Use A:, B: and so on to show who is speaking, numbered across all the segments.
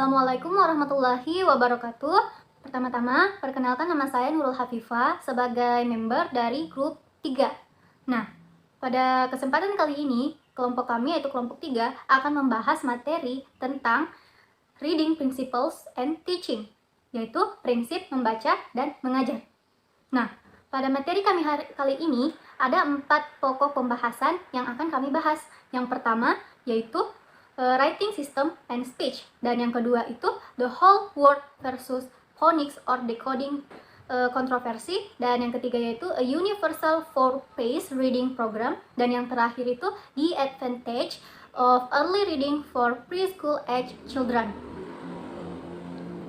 A: Assalamualaikum warahmatullahi wabarakatuh. Pertama-tama, perkenalkan nama saya Nurul Hafifah sebagai member dari grup 3. Nah, pada kesempatan kali ini, kelompok kami yaitu kelompok 3 akan membahas materi tentang Reading Principles and Teaching, yaitu prinsip membaca dan mengajar. Nah, pada materi kami kali ini ada 4 pokok pembahasan yang akan kami bahas. Yang pertama yaitu writing system and speech, dan yang kedua itu the whole word versus phonics or decoding kontroversi, dan yang ketiga yaitu a universal four-page reading program, dan yang terakhir itu the advantage of early reading for preschool age children.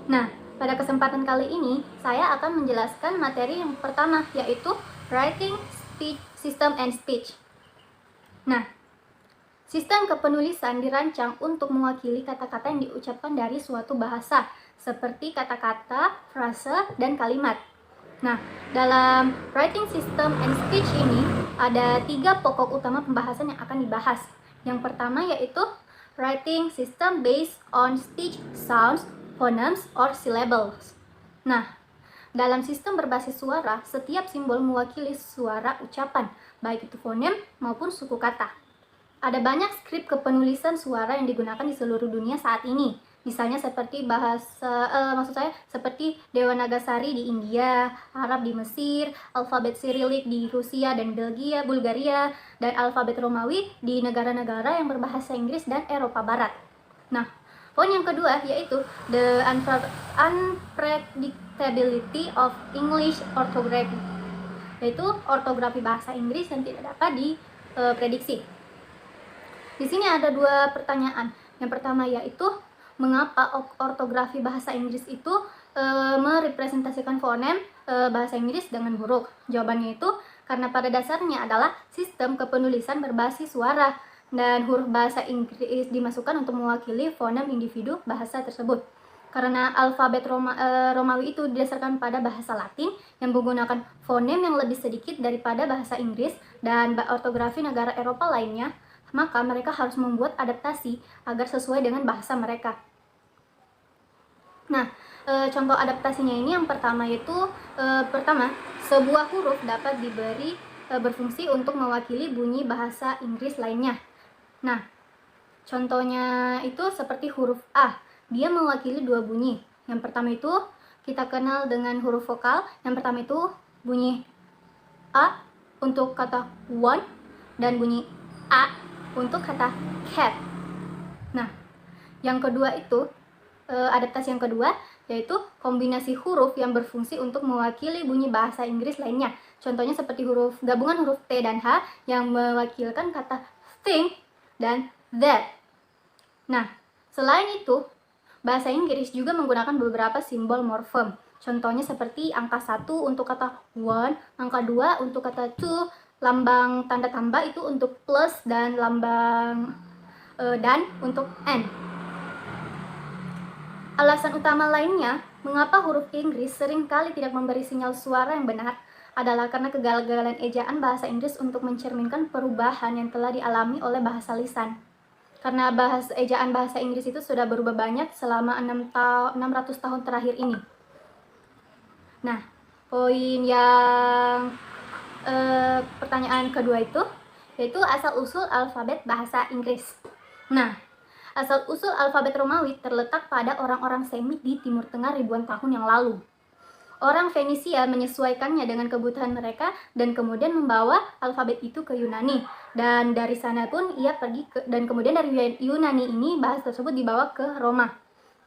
A: Nah, pada kesempatan kali ini saya akan menjelaskan materi yang pertama yaitu writing system and speech. Nah, sistem kepenulisan dirancang untuk mewakili kata-kata yang diucapkan dari suatu bahasa, seperti kata-kata, frase, dan kalimat. Nah, dalam writing system and speech ini ada 3 pokok utama pembahasan yang akan dibahas. Yang pertama yaitu writing system based on speech sounds, phonemes, or syllables. Nah, dalam sistem berbasis suara, setiap simbol mewakili suara ucapan, baik itu fonem maupun suku kata. Ada banyak skrip kepenulisan suara yang digunakan di seluruh dunia saat ini. Misalnya seperti seperti Dewanagari di India, Arab di Mesir, alfabet Cyrillic di Rusia dan Bulgaria, dan alfabet Romawi di negara-negara yang berbahasa Inggris dan Eropa Barat. Nah, poin yang kedua yaitu the unpredictability of English orthography, yaitu ortografi bahasa Inggris yang tidak dapat diprediksi. Di sini ada 2 pertanyaan. Yang pertama yaitu mengapa ortografi bahasa Inggris itu merepresentasikan fonem bahasa Inggris dengan huruf? Jawabannya itu karena pada dasarnya adalah sistem kepenulisan berbasis suara, dan huruf bahasa Inggris dimasukkan untuk mewakili fonem individu bahasa tersebut. Karena alfabet Romawi itu didasarkan pada bahasa Latin yang menggunakan fonem yang lebih sedikit daripada bahasa Inggris dan ortografi negara Eropa lainnya, maka mereka harus membuat adaptasi agar sesuai dengan bahasa mereka. Nah, contoh adaptasinya ini yang pertama yaitu sebuah huruf dapat diberi berfungsi untuk mewakili bunyi bahasa Inggris lainnya. Nah, contohnya itu seperti huruf A. Dia mewakili 2 bunyi. Yang pertama itu kita kenal dengan huruf vokal. Yang pertama itu bunyi A untuk kata one dan bunyi A untuk kata cat. Nah, yang kedua itu adaptasi yang kedua yaitu kombinasi huruf yang berfungsi untuk mewakili bunyi bahasa Inggris lainnya. Contohnya seperti gabungan huruf T dan H yang mewakilkan kata think dan that. Nah, selain itu, bahasa Inggris juga menggunakan beberapa simbol morfem. Contohnya seperti angka 1 untuk kata one, angka 2 untuk kata two, lambang tanda tambah itu untuk plus, dan lambang dan untuk and. Alasan utama lainnya mengapa huruf Inggris seringkali tidak memberi sinyal suara yang benar adalah karena kegagalan ejaan bahasa Inggris untuk mencerminkan perubahan yang telah dialami oleh bahasa lisan. Karena ejaan bahasa Inggris itu sudah berubah banyak selama 600 tahun terakhir ini. Nah, poin yang pertanyaan kedua itu yaitu asal-usul alfabet bahasa Inggris. Nah, asal-usul alfabet Romawi terletak pada orang-orang Semit di Timur Tengah ribuan tahun yang lalu. Orang Fenisia menyesuaikannya dengan kebutuhan mereka dan kemudian membawa alfabet itu ke Yunani. Dan dari sana pun kemudian dari Yunani ini bahasa tersebut dibawa ke Roma.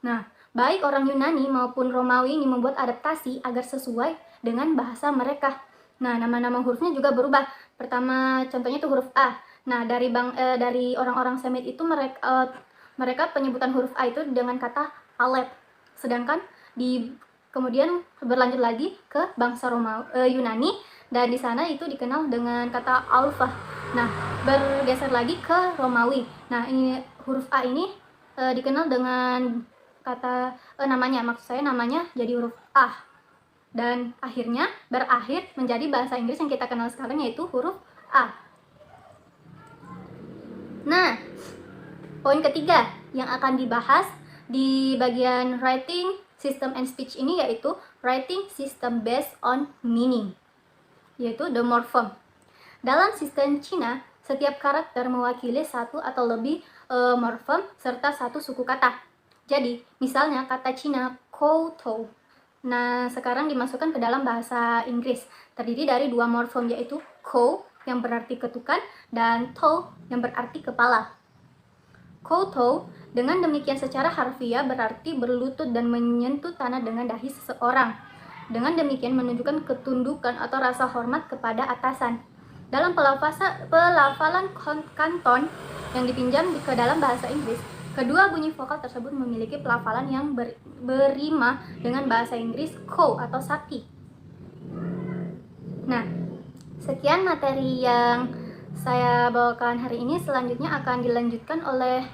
A: Nah, baik orang Yunani maupun Romawi ini membuat adaptasi agar sesuai dengan bahasa mereka. Nah, nama-nama hurufnya juga berubah. Pertama contohnya itu huruf A. Nah, dari orang-orang Semit itu mereka penyebutan huruf A itu dengan kata Aleph. Sedangkan kemudian berlanjut lagi ke bangsa Yunani, dan di sana itu dikenal dengan kata alfa. Nah, bergeser lagi ke Romawi. Nah, ini huruf A ini dikenal dengan kata namanya jadi huruf A. Dan akhirnya berakhir menjadi bahasa Inggris yang kita kenal sekarang yaitu huruf A. Nah, poin ketiga yang akan dibahas di bagian writing system and speech ini, yaitu writing system based on meaning, yaitu the morpheme. Dalam sistem Cina, setiap karakter mewakili satu atau lebih morfem serta satu suku kata. Jadi, misalnya kata Cina koutou. Nah, sekarang dimasukkan ke dalam bahasa Inggris. Terdiri dari dua morfem, yaitu kou yang berarti ketukan dan tou yang berarti kepala. Koutou dengan demikian secara harfiah berarti berlutut dan menyentuh tanah dengan dahi seseorang. Dengan demikian menunjukkan ketundukan atau rasa hormat kepada atasan. Dalam pelafalan kanton yang dipinjam ke dalam bahasa Inggris, kedua bunyi vokal tersebut memiliki pelafalan yang berima dengan bahasa Inggris ko atau sati. Nah, sekian materi yang saya bawakan hari ini. Selanjutnya akan dilanjutkan oleh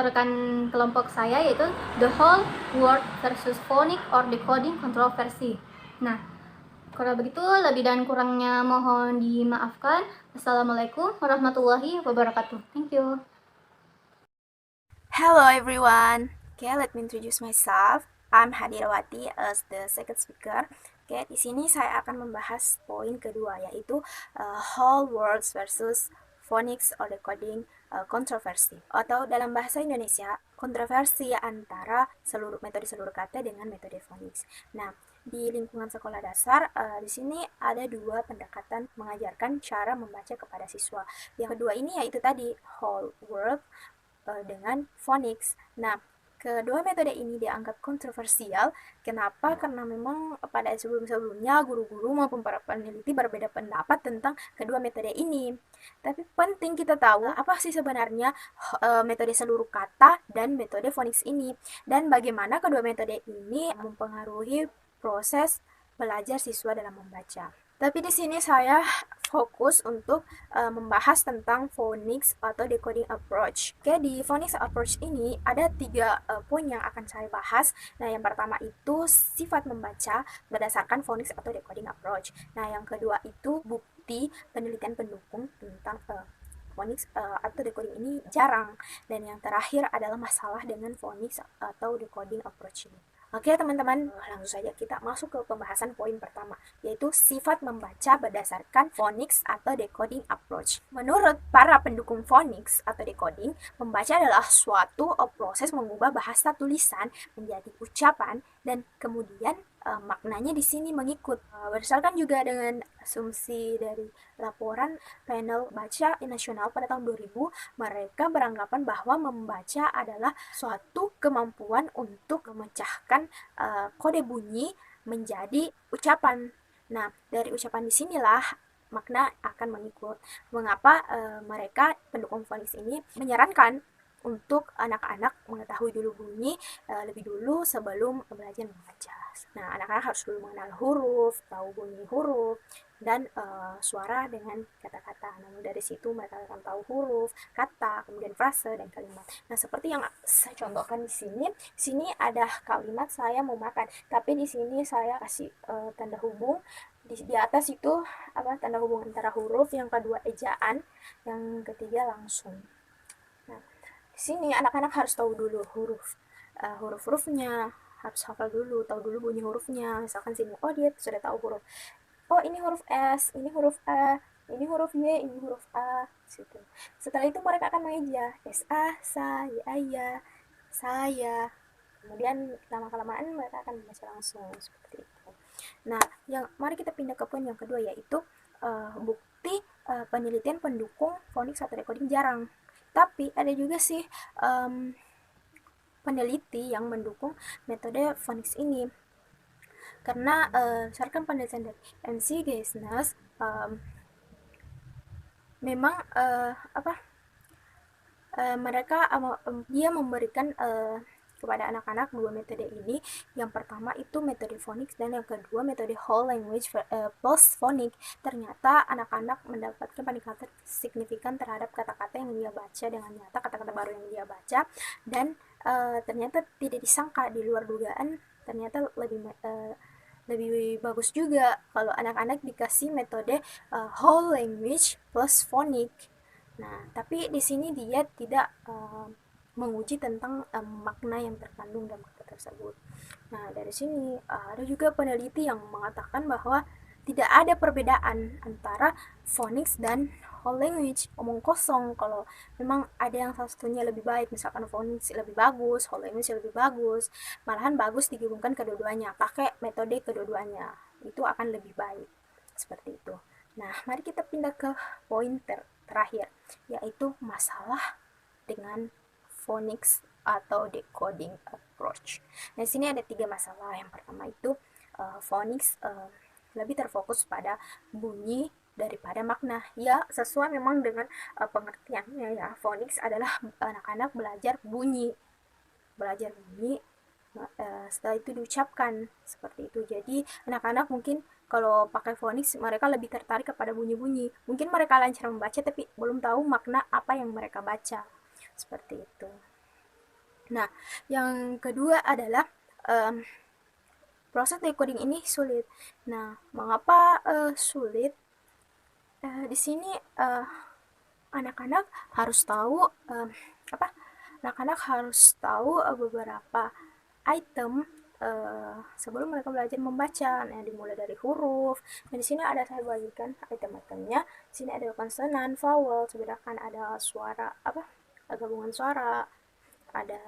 A: rekan kelompok saya, yaitu The Whole Word versus Phonics or Decoding Controversy. Nah, kalau begitu lebih dan kurangnya mohon dimaafkan. Assalamualaikum warahmatullahi wabarakatuh. Thank you.
B: Hello everyone. Okay, let me introduce myself. I'm Hadirawati as the second speaker. Oke, di sini saya akan membahas poin kedua, yaitu whole words versus phonics or decoding controversy, atau dalam bahasa Indonesia kontroversi antara metode seluruh kata dengan metode phonics. Nah, di lingkungan sekolah dasar, di sini ada dua pendekatan mengajarkan cara membaca kepada siswa. Yang kedua ini yaitu tadi whole word dengan phonics. Nah, kedua metode ini dianggap kontroversial. Kenapa? Karena memang pada sebelum-sebelumnya guru-guru maupun para peneliti berbeda pendapat tentang kedua metode ini. Tapi penting kita tahu apa sih sebenarnya metode seluruh kata dan metode phonics ini, dan bagaimana kedua metode ini mempengaruhi proses belajar siswa dalam membaca. Tapi di sini saya fokus untuk membahas tentang phonics atau decoding approach. Oke, di phonics approach ini ada 3 poin yang akan saya bahas. Nah, yang pertama itu sifat membaca berdasarkan phonics atau decoding approach. Nah, yang kedua itu bukti penelitian pendukung tentang phonics atau decoding ini jarang. Dan yang terakhir adalah masalah dengan phonics atau decoding approach ini. Oke teman-teman, langsung saja kita masuk ke pembahasan poin pertama, yaitu sifat membaca berdasarkan phonics atau decoding approach. Menurut para pendukung phonics atau decoding, membaca adalah suatu proses mengubah bahasa tulisan menjadi ucapan dan kemudian maknanya di sini mengikut. Berdasarkan juga dengan asumsi dari laporan panel baca nasional pada tahun 2000, mereka beranggapan bahwa membaca adalah suatu kemampuan untuk memecahkan kode bunyi menjadi ucapan. Nah, dari ucapan disinilah makna akan mengikut. Mengapa mereka pendukung phonics ini menyarankan untuk anak-anak mengetahui dulu bunyi lebih dulu sebelum belajar membaca. Nah, anak-anak harus dulu mengenal huruf, tahu bunyi huruf, dan suara dengan kata-kata. Namun dari situ mereka akan tahu huruf, kata, kemudian frase dan kalimat. Nah, seperti yang saya contohkan di sini ada kalimat saya mau makan, tapi di sini saya kasih tanda hubung. Di atas itu tanda hubung antara huruf, yang kedua ejaan, yang ketiga langsung. Nah, di sini anak-anak harus tahu dulu huruf-hurufnya, harus hafal dulu, tahu dulu bunyi hurufnya. Misalkan sini, oh dia sudah tahu huruf, oh ini huruf S, ini huruf A, ini huruf Y, ini huruf A, gitu. Setelah itu mereka akan mengeja SA, saya, saya. Kemudian lama-kelamaan mereka akan membaca langsung seperti itu. Nah, mari kita pindah ke poin yang kedua, yaitu bukti penelitian pendukung phonics atau decoding jarang. Tapi ada juga sih peneliti yang mendukung metode phonics ini. Karena berdasarkan penelitian dari MC Geisnes, memang mereka dia memberikan kepada anak-anak dua metode ini. Yang pertama itu metode phonics dan yang kedua metode whole language plus phonics. Ternyata anak-anak mendapatkan peningkatan signifikan terhadap kata-kata yang dia baca dengan nyata, kata-kata baru yang dia baca, dan ternyata tidak disangka, di luar dugaan, ternyata lebih bagus juga kalau anak-anak dikasih metode whole language plus phonics. Nah, tapi di sini dia tidak menguji tentang makna yang terkandung dalam kata tersebut. Nah, dari sini ada juga peneliti yang mengatakan bahwa tidak ada perbedaan antara phonics dan whole language, omong kosong. Kalau memang ada yang salah satunya lebih baik, misalkan phonics lebih bagus, whole language lebih bagus, malahan bagus digabungkan kedua-duanya, pakai metode kedua-duanya, itu akan lebih baik, seperti itu. Nah, mari kita pindah ke poin terakhir, yaitu masalah dengan phonics atau decoding approach. Nah, di sini ada 3 masalah. Yang pertama itu phonics lebih terfokus pada bunyi daripada makna. Ya, sesuai memang dengan pengertiannya ya. Phonics adalah anak-anak belajar bunyi. Setelah itu diucapkan seperti itu. Jadi anak-anak mungkin kalau pakai phonics mereka lebih tertarik kepada bunyi-bunyi. Mungkin mereka lancar membaca tapi belum tahu makna apa yang mereka baca. Seperti itu. Nah, yang kedua adalah proses decoding ini sulit. Nah, mengapa sulit? Di sini anak-anak harus tahu anak-anak harus tahu beberapa item sebelum mereka belajar membaca. Nah, dimulai dari huruf. Nah, di sini ada saya bagikan item-itemnya. Di sini ada konsonan, vowel, sedangkan ada suara gabungan suara, ada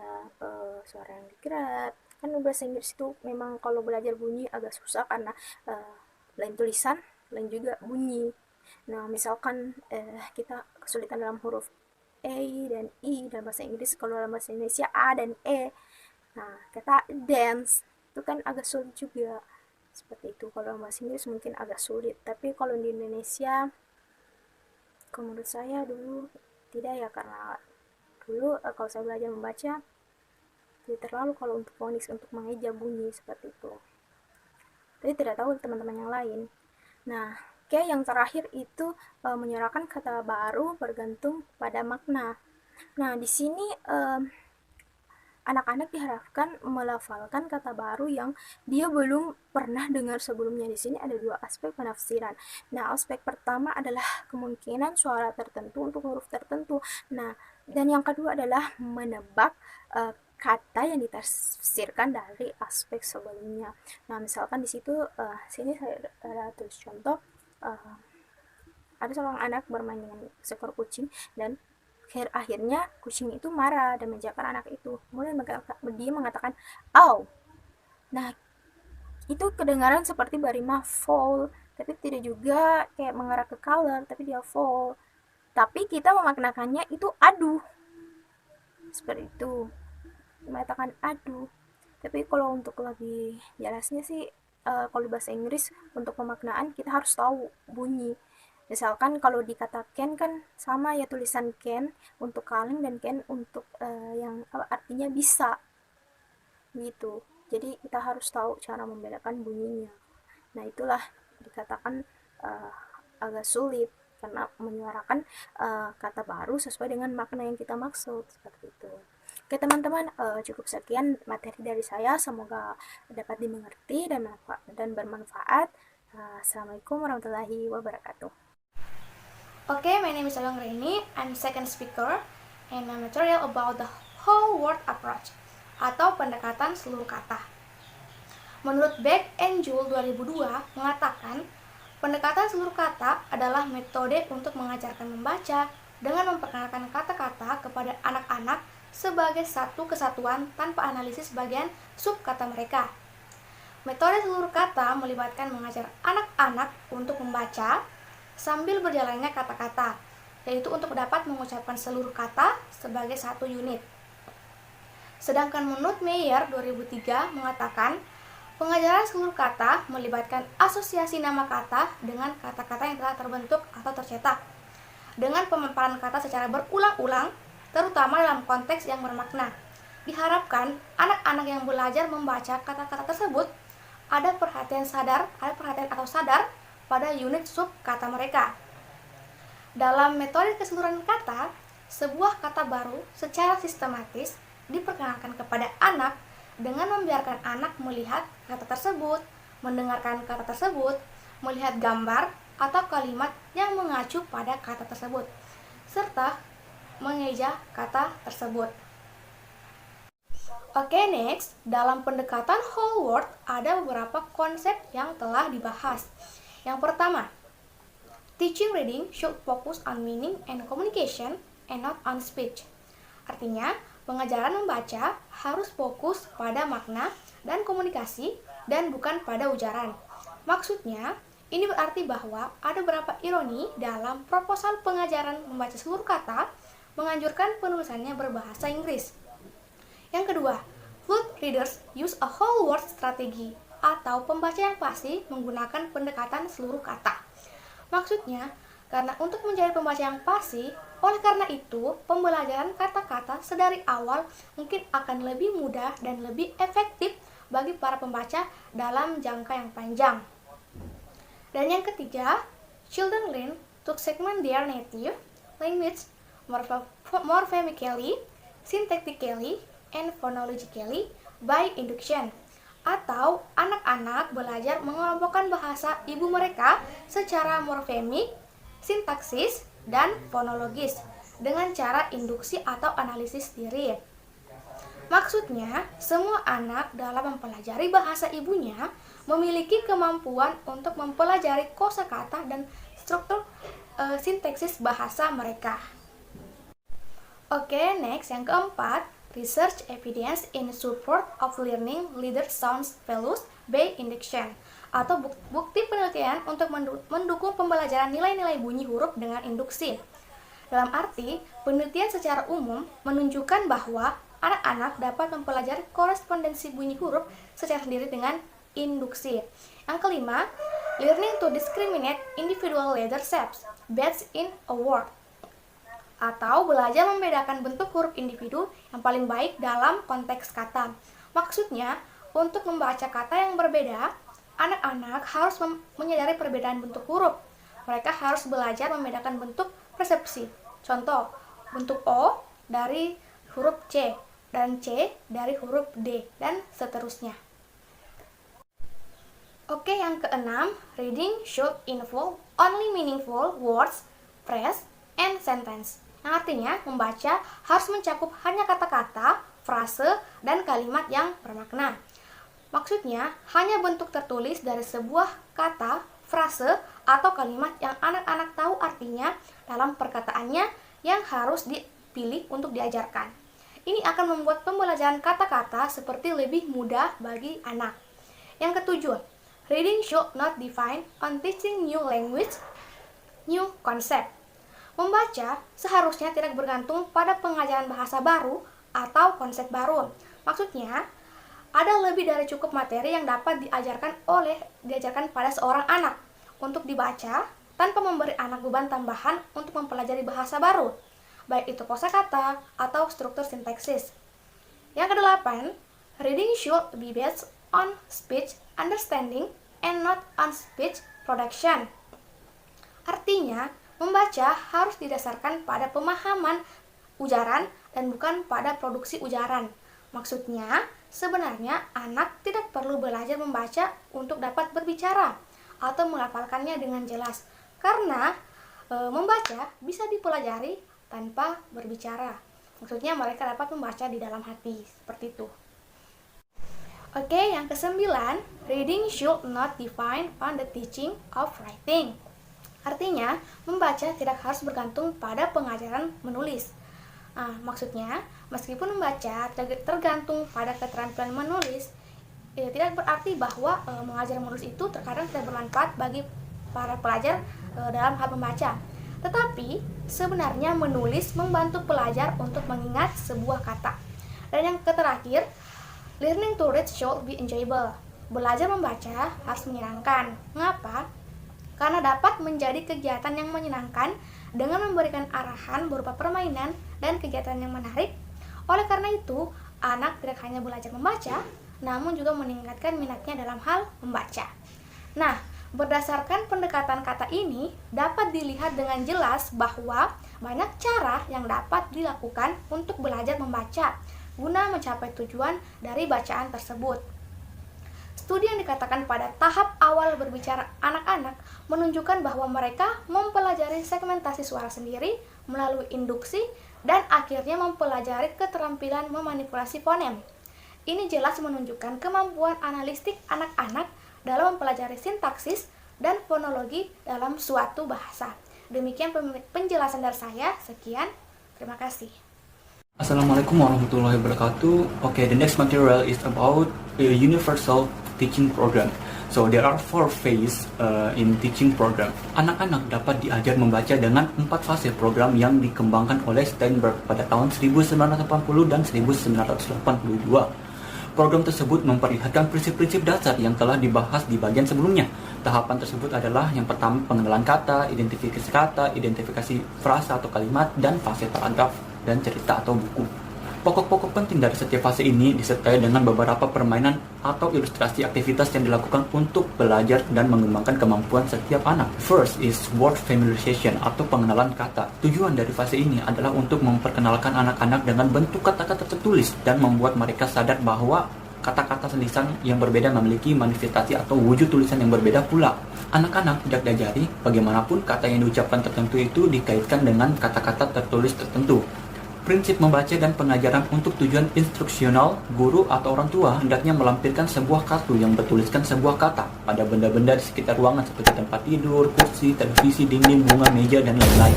B: suara yang digerak. Kan bahasa Inggris itu memang kalau belajar bunyi agak susah karena lain tulisan, lain juga bunyi. Nah, misalkan kita kesulitan dalam huruf A dan I dalam bahasa Inggris, kalau dalam bahasa Indonesia A dan E. Nah, kata dance itu kan agak sulit juga. Seperti itu. Kalau dalam bahasa Inggris mungkin agak sulit, tapi kalau di Indonesia menurut saya dulu tidak ya, karena dulu kalau saya belajar membaca tidak terlalu kalau untuk phonics, untuk mengeja bunyi seperti itu. Tapi tidak tahu teman-teman yang lain. Nah, yang terakhir itu menyuarakan kata baru bergantung pada makna. Nah, di sini anak-anak diharapkan melafalkan kata baru yang dia belum pernah dengar sebelumnya. Di sini ada 2 aspek penafsiran. Nah, aspek pertama adalah kemungkinan suara tertentu untuk huruf tertentu. Nah, dan yang kedua adalah menebak kata yang ditafsirkan dari aspek sebelumnya. Nah, misalkan di situ sini saya ada tulis contoh, ada seorang anak bermain dengan seekor kucing dan akhirnya kucing itu marah dan menjatuhkan anak itu. Kemudian dia mengatakan "Ow". Nah, itu kedengaran seperti barima fall, tapi tidak juga kayak mengarah ke color, tapi dia fall. Tapi kita memaknakannya itu aduh. Seperti itu. Mengatakan aduh. Tapi kalau untuk lebih jelasnya sih kalau bahasa Inggris untuk pemaknaan kita harus tahu bunyi. Misalkan kalau di kata can kan sama ya, tulisan can untuk kaleng dan can untuk yang artinya bisa gitu. Jadi kita harus tahu cara membedakan bunyinya. Nah, itulah dikatakan agak sulit karena menyuarakan kata baru sesuai dengan makna yang kita maksud, seperti itu. Oke teman-teman, cukup sekian materi dari saya, semoga dapat dimengerti dan bermanfaat. Assalamualaikum warahmatullahi wabarakatuh.
A: Okay, my name is Along Reni. I'm second speaker and my material about the whole word approach atau pendekatan seluruh kata. Menurut Beck and Joule 2002 mengatakan, pendekatan seluruh kata adalah metode untuk mengajarkan membaca dengan memperkenalkan kata-kata kepada anak-anak sebagai satu kesatuan tanpa analisis bagian subkata mereka. Metode seluruh kata melibatkan mengajar anak-anak untuk membaca sambil berjalannya kata-kata, yaitu untuk dapat mengucapkan seluruh kata sebagai satu unit. Sedangkan menurut Meyer 2003 mengatakan, pengajaran seluruh kata melibatkan asosiasi nama kata dengan kata-kata yang telah terbentuk atau tercetak, dengan pemaparan kata secara berulang-ulang, terutama dalam konteks yang bermakna. Diharapkan anak-anak yang belajar membaca kata-kata tersebut ada perhatian atau sadar pada unit sub kata mereka. Dalam metode keseluruhan kata, sebuah kata baru secara sistematis diperkenalkan kepada anak dengan membiarkan anak melihat kata tersebut, mendengarkan kata tersebut, melihat gambar atau kalimat yang mengacu pada kata tersebut, serta mengeja kata tersebut.
C: Oke, next, dalam pendekatan whole word ada beberapa konsep yang telah dibahas. Yang pertama, teaching reading should focus on meaning and communication and not on speech. Artinya, pengajaran membaca harus fokus pada makna dan komunikasi dan bukan pada ujaran. Maksudnya, ini berarti bahwa ada beberapa ironi dalam proposal pengajaran membaca seluruh kata menganjurkan penulisannya berbahasa Inggris. Yang kedua, flute readers use a whole word strategy atau pembaca yang pasti menggunakan pendekatan seluruh kata. Maksudnya, karena untuk menjadi pembaca yang pasti, oleh karena itu, pembelajaran kata-kata sedari awal mungkin akan lebih mudah dan lebih efektif bagi para pembaca dalam jangka yang panjang. Dan yang ketiga, children learn to segment their native language morphoemically, syntactically, and phonologically by induction. Atau anak-anak belajar mengelompokkan bahasa ibu mereka secara morfemik, sintaksis, dan fonologis dengan cara induksi atau analisis diri. Maksudnya, semua anak dalam mempelajari bahasa ibunya memiliki kemampuan untuk mempelajari kosakata dan struktur sintaksis bahasa mereka. Oke, next yang keempat, research evidence in support of learning leader sounds values by induction, atau bukti penelitian untuk mendukung pembelajaran nilai-nilai bunyi huruf dengan induksi. Dalam arti, penelitian secara umum menunjukkan bahwa anak-anak dapat mempelajari korespondensi bunyi huruf secara sendiri dengan induksi. Yang kelima, learning to discriminate individual letter shapes based in a word, atau belajar membedakan bentuk huruf individu yang paling baik dalam konteks kata. Maksudnya, untuk membaca kata yang berbeda, anak-anak harus menyadari perbedaan bentuk huruf. Mereka harus belajar membedakan bentuk persepsi. Contoh, bentuk O dari huruf C dan C dari huruf D, dan seterusnya. Oke, yang keenam, reading should involve only meaningful words, phrase, and sentence. Yang artinya, membaca harus mencakup hanya kata-kata, frase, dan kalimat yang bermakna. Maksudnya, hanya bentuk tertulis dari sebuah kata, frase, atau kalimat yang anak-anak tahu artinya dalam perkataannya yang harus dipilih untuk diajarkan. Ini akan membuat pembelajaran kata-kata seperti lebih mudah bagi anak. Yang ketujuh, reading should not define on teaching new language, new concept. Membaca seharusnya tidak bergantung pada pengajaran bahasa baru atau konsep baru. Maksudnya, ada lebih dari cukup materi yang dapat diajarkan pada seorang anak untuk dibaca tanpa memberi anak beban tambahan untuk mempelajari bahasa baru, baik itu kosakata atau struktur sintaksis. Yang kedelapan, reading should be based on speech understanding and not on speech production. Artinya, membaca harus didasarkan pada pemahaman ujaran dan bukan pada produksi ujaran. Maksudnya, sebenarnya anak tidak perlu belajar membaca untuk dapat berbicara atau menghafalkannya dengan jelas, karena membaca bisa dipelajari tanpa berbicara. Maksudnya mereka dapat membaca di dalam hati, seperti itu. Oke, yang kesembilan, reading should not define on the teaching of writing. Artinya, membaca tidak harus bergantung pada pengajaran menulis. Maksudnya, meskipun membaca tergantung pada keterampilan menulis, tidak berarti bahwa mengajar menulis itu terkadang tidak bermanfaat bagi para pelajar dalam hal membaca. Tetapi, sebenarnya menulis membantu pelajar untuk mengingat sebuah kata. Dan yang terakhir, learning to read should be enjoyable. Belajar membaca harus menyenangkan. Mengapa? Karena dapat menjadi kegiatan yang menyenangkan dengan memberikan arahan berupa permainan dan kegiatan yang menarik. Oleh karena itu, anak tidak hanya belajar membaca, namun juga meningkatkan minatnya dalam hal membaca. Nah, berdasarkan pendekatan kata ini, dapat dilihat dengan jelas bahwa banyak cara yang dapat dilakukan untuk belajar membaca guna mencapai tujuan dari bacaan tersebut. Studi yang dikatakan pada tahap awal berbicara anak-anak menunjukkan bahwa mereka mempelajari segmentasi suara sendiri melalui induksi dan akhirnya mempelajari keterampilan memanipulasi fonem. Ini jelas menunjukkan kemampuan analistik anak-anak dalam mempelajari sintaksis dan fonologi dalam suatu bahasa. Demikian penjelasan dari saya. Sekian, terima kasih.
D: Assalamualaikum warahmatullahi wabarakatuh. Okay, the next material is about a universal teaching program. So there are 4 phases in teaching program. Anak-anak dapat diajar membaca dengan 4 fase program yang dikembangkan oleh Steinberg pada tahun 1980 dan 1982. Program tersebut memperlihatkan prinsip-prinsip dasar yang telah dibahas di bagian sebelumnya. Tahapan tersebut adalah yang pertama pengenalan kata, identifikasi frasa atau kalimat, dan fase paragraf dan cerita atau buku. Pokok-pokok penting dari setiap fase ini disertai dengan beberapa permainan atau ilustrasi aktivitas yang dilakukan untuk belajar dan mengembangkan kemampuan setiap anak. First is word familiarization atau pengenalan kata. Tujuan dari fase ini adalah untuk memperkenalkan anak-anak dengan bentuk kata-kata tertulis dan membuat mereka sadar bahwa kata-kata lisan yang berbeda memiliki manifestasi atau wujud tulisan yang berbeda pula. Anak-anak tidak diajari bagaimanapun kata yang diucapkan tertentu itu dikaitkan dengan kata-kata tertulis tertentu. Prinsip membaca dan pengajaran untuk tujuan instruksional, guru atau orang tua hendaknya melampirkan sebuah kartu yang bertuliskan sebuah kata pada benda-benda di sekitar ruangan seperti tempat tidur, kursi, televisi, dinding, bunga, meja, dan lain-lain.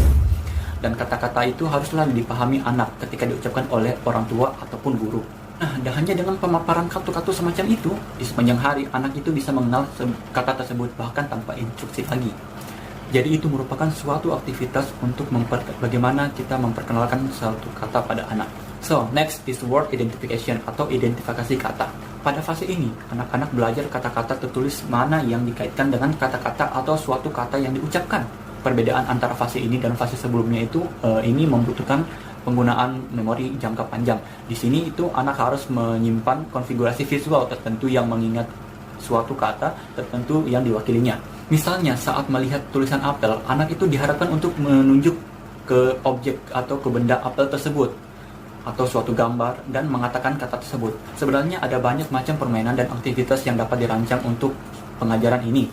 D: Dan kata-kata itu haruslah dipahami anak ketika diucapkan oleh orang tua ataupun guru. Nah, dan hanya dengan pemaparan kartu-kartu semacam itu, di sepanjang hari anak itu bisa mengenal kata tersebut bahkan tanpa instruksi lagi. Jadi itu merupakan suatu aktivitas untuk bagaimana kita memperkenalkan suatu kata pada anak. So, next is word identification atau identifikasi kata. Pada fase ini, anak-anak belajar kata-kata tertulis mana yang dikaitkan dengan kata-kata atau suatu kata yang diucapkan. Perbedaan antara fase ini dan fase sebelumnya itu ini membutuhkan penggunaan memori jangka panjang. Di sini itu anak harus menyimpan konfigurasi visual tertentu yang mengingat suatu kata tertentu yang diwakilinya. Misalnya saat melihat tulisan apel, anak itu diharapkan untuk menunjuk ke objek atau ke benda apel tersebut atau suatu gambar dan mengatakan kata tersebut. Sebenarnya ada banyak macam permainan dan aktivitas yang dapat dirancang untuk pengajaran ini.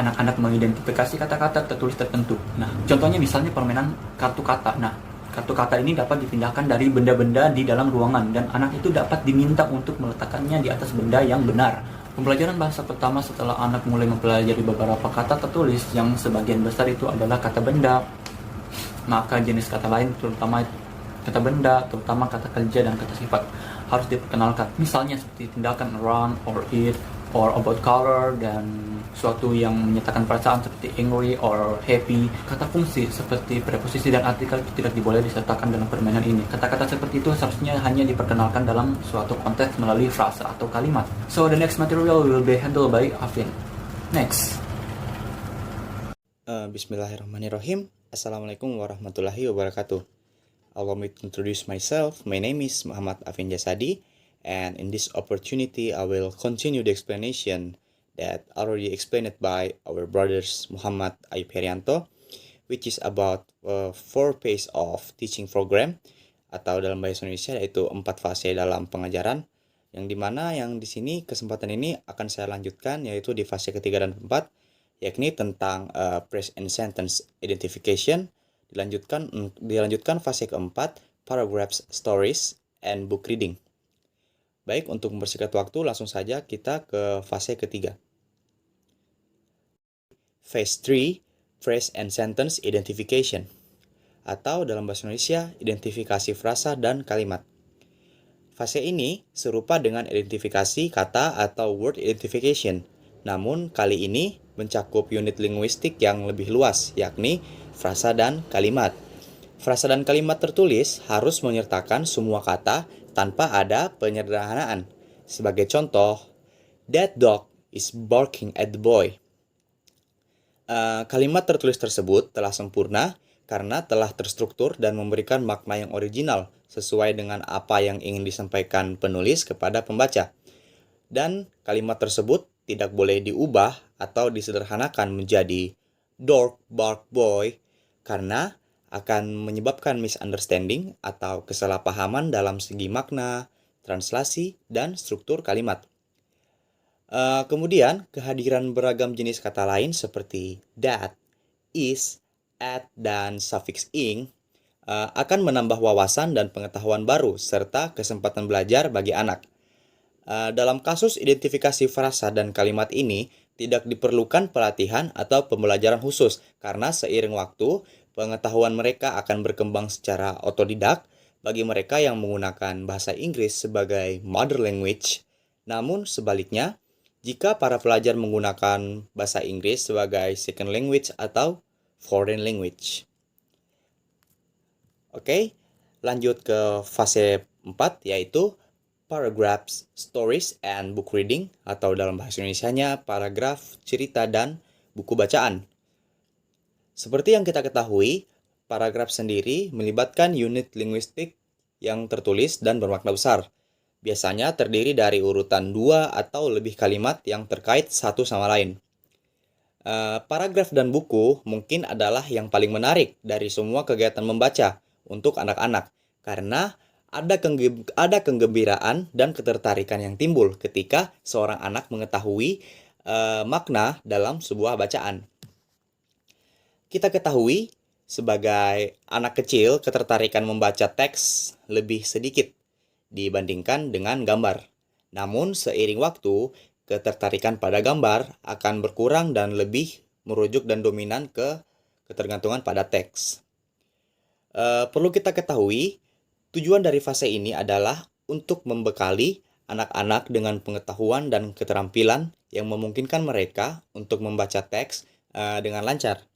D: Anak-anak mengidentifikasi kata-kata tertulis tertentu. Nah, contohnya misalnya permainan kartu kata. Nah, kartu kata ini dapat dipindahkan dari benda-benda di dalam ruangan dan anak itu dapat diminta untuk meletakkannya di atas benda yang benar. Pembelajaran bahasa pertama setelah anak mulai mempelajari beberapa kata tertulis yang sebagian besar itu adalah kata benda, maka jenis kata lain terutama kata benda, terutama kata kerja dan kata sifat harus diperkenalkan. Misalnya seperti tindakan run or eat or about color dan suatu yang menyatakan perasaan seperti angry or happy. Kata fungsi seperti preposisi dan artikel itu tidak diboleh disertakan dalam permainan ini. Kata-kata seperti itu seharusnya hanya diperkenalkan dalam suatu konteks melalui frasa atau kalimat. So the next material will be handled by Afin. Next.
E: Bismillahirrahmanirrahim. Assalamualaikum warahmatullahi wabarakatuh. Allow me to introduce myself. My name is Muhammad Afin Jasadi, and in this opportunity I will continue the explanation that already explained by our brothers Muhammad Ayub Herianto, which is about 4 phase of teaching program, atau dalam bahasa Indonesia yaitu 4 fase dalam pengajaran, yang dimana yang di sini kesempatan ini akan saya lanjutkan yaitu di fase ketiga dan keempat, yakni tentang phrase and sentence identification. Dilanjutkan fase keempat, paragraphs, stories, and book reading. Baik, untuk mempersingkat waktu langsung saja kita ke fase ketiga. Phase 3, phrase and sentence identification, atau dalam bahasa Indonesia identifikasi frasa dan kalimat. Fase ini serupa dengan identifikasi kata atau word identification, namun kali ini mencakup unit linguistik yang lebih luas, yakni frasa dan kalimat. Frasa dan kalimat tertulis harus menyertakan semua kata tanpa ada penyederhanaan. Sebagai contoh, that dog is barking at the boy. Kalimat tertulis tersebut telah sempurna karena telah terstruktur dan memberikan makna yang original sesuai dengan apa yang ingin disampaikan penulis kepada pembaca. Dan kalimat tersebut tidak boleh diubah atau disederhanakan menjadi dog bark boy karena akan menyebabkan misunderstanding atau kesalahpahaman dalam segi makna, translasi, dan struktur kalimat. Kemudian, kehadiran beragam jenis kata lain seperti that, is, at, dan suffix ing akan menambah wawasan dan pengetahuan baru serta kesempatan belajar bagi anak. Dalam kasus identifikasi frasa dan kalimat ini, tidak diperlukan pelatihan atau pembelajaran khusus karena seiring waktu, pengetahuan mereka akan berkembang secara otodidak bagi mereka yang menggunakan bahasa Inggris sebagai mother language. Namun sebaliknya, jika para pelajar menggunakan bahasa Inggris sebagai second language atau foreign language. Oke, lanjut ke fase 4 yaitu paragraphs, stories, and book reading atau dalam bahasa Indonesianya paragraf, cerita, dan buku bacaan. Seperti yang kita ketahui, paragraf sendiri melibatkan unit linguistik yang tertulis dan bermakna besar. Biasanya terdiri dari urutan 2 atau lebih kalimat yang terkait satu sama lain. Paragraf dan buku mungkin adalah yang paling menarik dari semua kegiatan membaca untuk anak-anak karena ada kegembiraan dan ketertarikan yang timbul ketika seorang anak mengetahui makna dalam sebuah bacaan. Kita ketahui sebagai anak kecil ketertarikan membaca teks lebih sedikit dibandingkan dengan gambar. Namun seiring waktu, ketertarikan pada gambar akan berkurang dan lebih merujuk dan dominan ke ketergantungan pada teks. Perlu kita ketahui, tujuan dari fase ini adalah untuk membekali anak-anak dengan pengetahuan dan keterampilan yang memungkinkan mereka untuk membaca teks dengan lancar.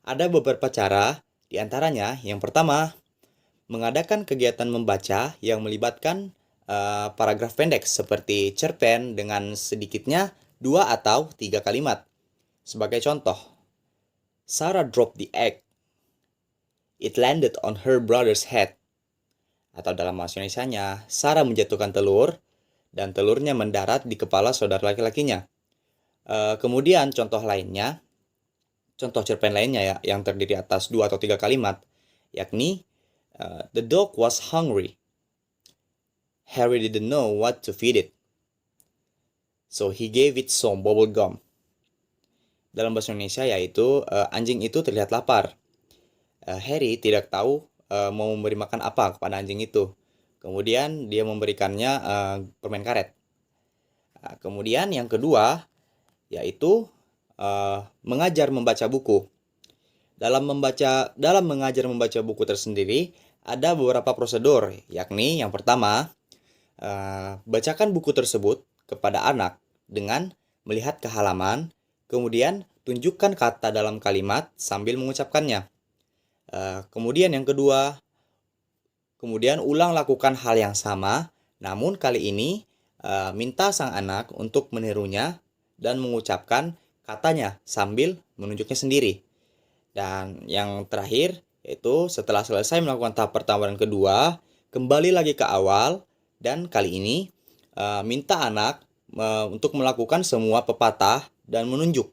E: Ada beberapa cara, di antaranya yang pertama, mengadakan kegiatan membaca yang melibatkan paragraf pendek seperti cerpen dengan sedikitnya 2 atau 3 kalimat. Sebagai contoh, Sarah dropped the egg. It landed on her brother's head. Atau dalam bahasa Indonesianya, Sarah menjatuhkan telur dan telurnya mendarat di kepala saudara laki-lakinya. Kemudian contoh cerpen lainnya ya, yang terdiri atas 2 atau 3 kalimat, yakni the dog was hungry. Harry didn't know what to feed it. So he gave it some bubble gum. Dalam bahasa Indonesia yaitu anjing itu terlihat lapar. Harry tidak tahu mau memberi makan apa kepada anjing itu. Kemudian dia memberikannya permen karet. Kemudian yang kedua yaitu mengajar membaca buku. Dalam mengajar membaca buku tersendiri ada beberapa prosedur, yakni yang pertama, bacakan buku tersebut kepada anak dengan melihat ke halaman, kemudian tunjukkan kata dalam kalimat sambil mengucapkannya. Kemudian yang kedua, kemudian ulang lakukan hal yang sama, namun kali ini minta sang anak untuk menirunya dan mengucapkan katanya sambil menunjuknya sendiri. Dan yang terakhir, yaitu setelah selesai melakukan tahap pertama dan kedua, kembali lagi ke awal dan kali ini minta anak untuk melakukan semua pepatah dan menunjuk,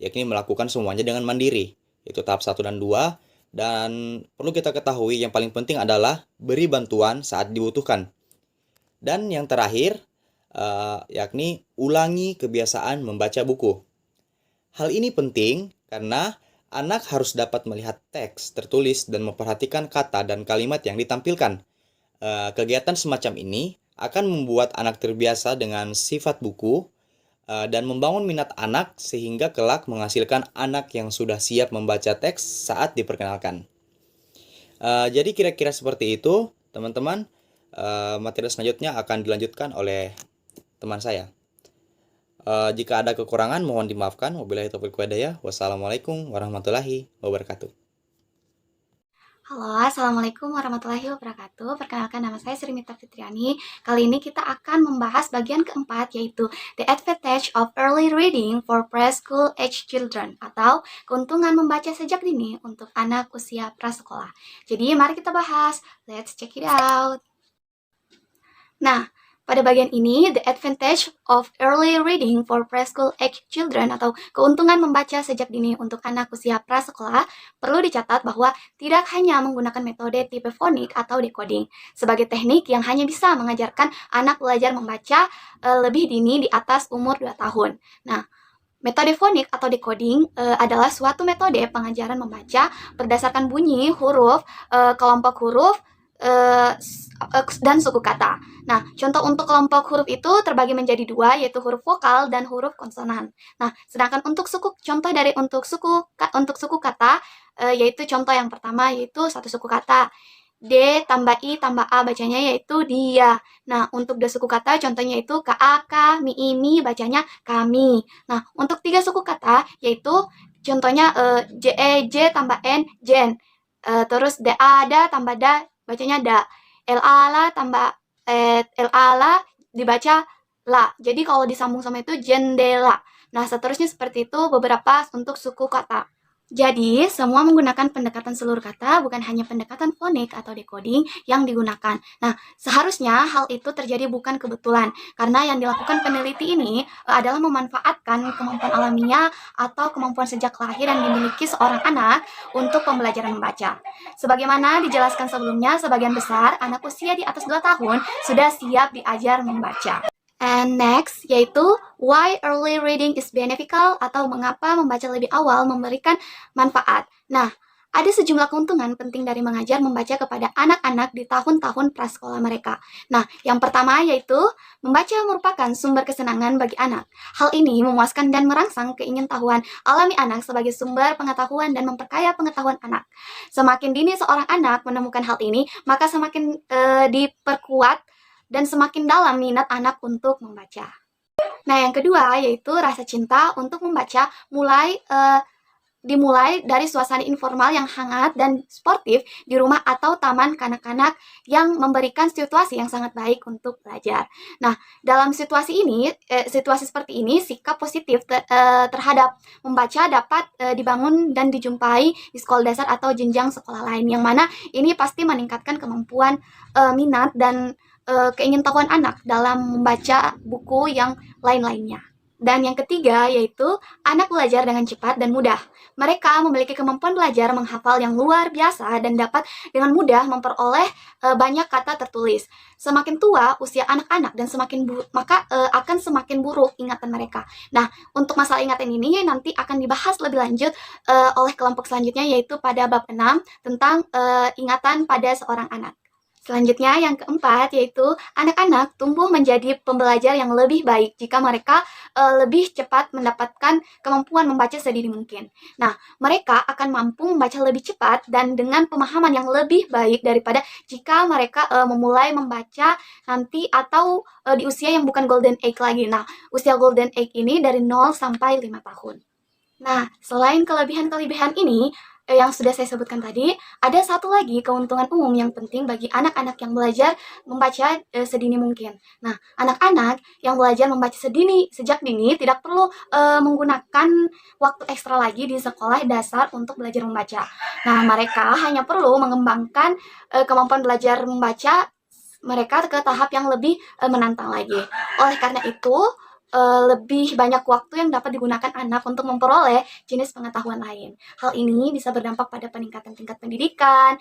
E: yakni melakukan semuanya dengan mandiri. Itu tahap 1 dan 2. Dan perlu kita ketahui yang paling penting adalah beri bantuan saat dibutuhkan. Dan yang terakhir, yakni ulangi kebiasaan membaca buku. Hal ini penting karena anak harus dapat melihat teks tertulis dan memperhatikan kata dan kalimat yang ditampilkan. Kegiatan semacam ini akan membuat anak terbiasa dengan sifat buku dan membangun minat anak sehingga kelak menghasilkan anak yang sudah siap membaca teks saat diperkenalkan. Jadi kira-kira seperti itu, teman-teman. Materi selanjutnya akan dilanjutkan oleh teman saya. Jika ada kekurangan mohon dimaafkan. Wabillahi taufiq walhidayah. Wassalamualaikum warahmatullahi wabarakatuh.
A: Halo, Assalamualaikum warahmatullahi wabarakatuh. Perkenalkan, nama saya Sri Mita Fitriani. Kali ini kita akan membahas bagian keempat, yaitu The Advantage of Early Reading for Preschool Age Children, atau keuntungan membaca sejak dini untuk anak usia prasekolah. Jadi mari kita bahas. Let's check it out. Nah, pada bagian ini, the advantage of early reading for preschool age children atau keuntungan membaca sejak dini untuk anak usia prasekolah, perlu dicatat bahwa tidak hanya menggunakan metode tipe fonik atau decoding sebagai teknik yang hanya bisa mengajarkan anak belajar membaca lebih dini di atas umur 2 tahun. Nah, metode fonik atau decoding adalah suatu metode pengajaran membaca berdasarkan bunyi, huruf, kelompok huruf, dan suku kata. Nah, contoh untuk kelompok huruf itu terbagi menjadi dua, yaitu huruf vokal dan huruf konsonan. Nah, sedangkan untuk suku kata, yaitu contoh yang pertama yaitu satu suku kata. D tambah I tambah A bacanya yaitu dia. Nah, untuk dua suku kata contohnya itu ka, ka, mi, mi bacanya kami. Nah, untuk tiga suku kata yaitu contohnya J tambah N, jen. Terus da tambah da bacanya da. La tambah la dibaca la. Jadi kalau disambung sama itu jendela. Nah, seterusnya seperti itu beberapa untuk suku kata. Jadi, semua menggunakan pendekatan seluruh kata, bukan hanya pendekatan fonik atau decoding yang digunakan. Nah, seharusnya hal itu terjadi bukan kebetulan, karena yang dilakukan peneliti ini adalah memanfaatkan kemampuan alamiah atau kemampuan sejak lahir yang dimiliki seorang anak untuk pembelajaran membaca. Sebagaimana dijelaskan sebelumnya, sebagian besar anak usia di atas 2 tahun sudah siap diajar membaca. And next, yaitu why early reading is beneficial atau mengapa membaca lebih awal memberikan manfaat. Nah, ada sejumlah keuntungan penting dari mengajar membaca kepada anak-anak di tahun-tahun prasekolah mereka. Nah, yang pertama yaitu membaca merupakan sumber kesenangan bagi anak. Hal ini memuaskan dan merangsang keingintahuan alami anak sebagai sumber pengetahuan dan memperkaya pengetahuan anak. Semakin dini seorang anak menemukan hal ini, maka semakin diperkuat dan semakin dalam minat anak untuk membaca. Nah, yang kedua yaitu rasa cinta untuk membaca dimulai dari suasana informal yang hangat dan sportif di rumah atau taman kanak-kanak yang memberikan situasi yang sangat baik untuk belajar. Nah, dalam situasi seperti ini, sikap positif terhadap membaca dapat dibangun dan dijumpai di sekolah dasar atau jenjang sekolah lain, yang mana ini pasti meningkatkan kemampuan minat dan keingintahuan anak dalam membaca buku yang lain-lainnya. Dan yang ketiga yaitu anak belajar dengan cepat dan mudah. Mereka memiliki kemampuan belajar menghafal yang luar biasa dan dapat dengan mudah memperoleh banyak kata tertulis. Semakin tua usia anak-anak dan maka akan semakin buruk ingatan mereka. Nah, untuk masalah ingatan ini nanti akan dibahas lebih lanjut oleh kelompok selanjutnya, yaitu pada bab 6 tentang ingatan pada seorang anak. Selanjutnya yang keempat yaitu anak-anak tumbuh menjadi pembelajar yang lebih baik jika mereka lebih cepat mendapatkan kemampuan membaca sedini mungkin. Nah, mereka akan mampu membaca lebih cepat dan dengan pemahaman yang lebih baik daripada jika mereka memulai membaca nanti atau di usia yang bukan golden age lagi. Nah, usia golden age ini dari 0 sampai 5 tahun. Nah, selain kelebihan-kelebihan ini, yang sudah saya sebutkan tadi, ada satu lagi keuntungan umum yang penting bagi anak-anak yang belajar membaca sedini mungkin. Nah, anak-anak yang belajar membaca sejak dini tidak perlu menggunakan waktu ekstra lagi di sekolah dasar untuk belajar membaca. Nah, mereka hanya perlu mengembangkan kemampuan belajar membaca mereka ke tahap yang lebih menantang lagi. Oleh karena itu, lebih banyak waktu yang dapat digunakan anak untuk memperoleh jenis pengetahuan lain. Hal ini bisa berdampak pada peningkatan tingkat pendidikan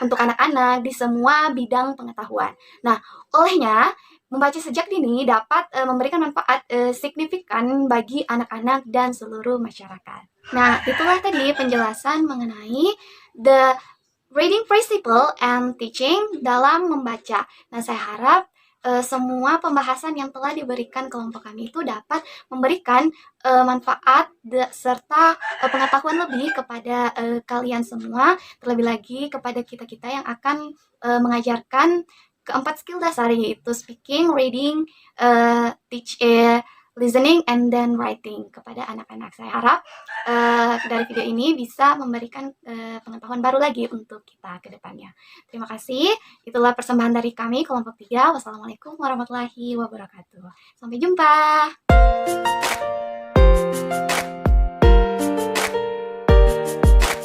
A: untuk anak-anak di semua bidang pengetahuan. Nah, olehnya membaca sejak dini dapat memberikan manfaat signifikan bagi anak-anak dan seluruh masyarakat. Nah, itulah tadi penjelasan mengenai the reading principle and teaching dalam membaca. Nah, saya harap semua pembahasan yang telah diberikan kelompok kami itu dapat memberikan manfaat serta pengetahuan lebih kepada kalian semua, terlebih lagi kepada kita-kita yang akan mengajarkan keempat skill dasar, yaitu speaking, reading, listening, and then writing kepada anak-anak. Saya harap dari video ini bisa memberikan pengetahuan baru lagi untuk kita ke depannya. Terima kasih. Itulah persembahan dari kami, kelompok 3. Wassalamualaikum warahmatullahi wabarakatuh. Sampai jumpa.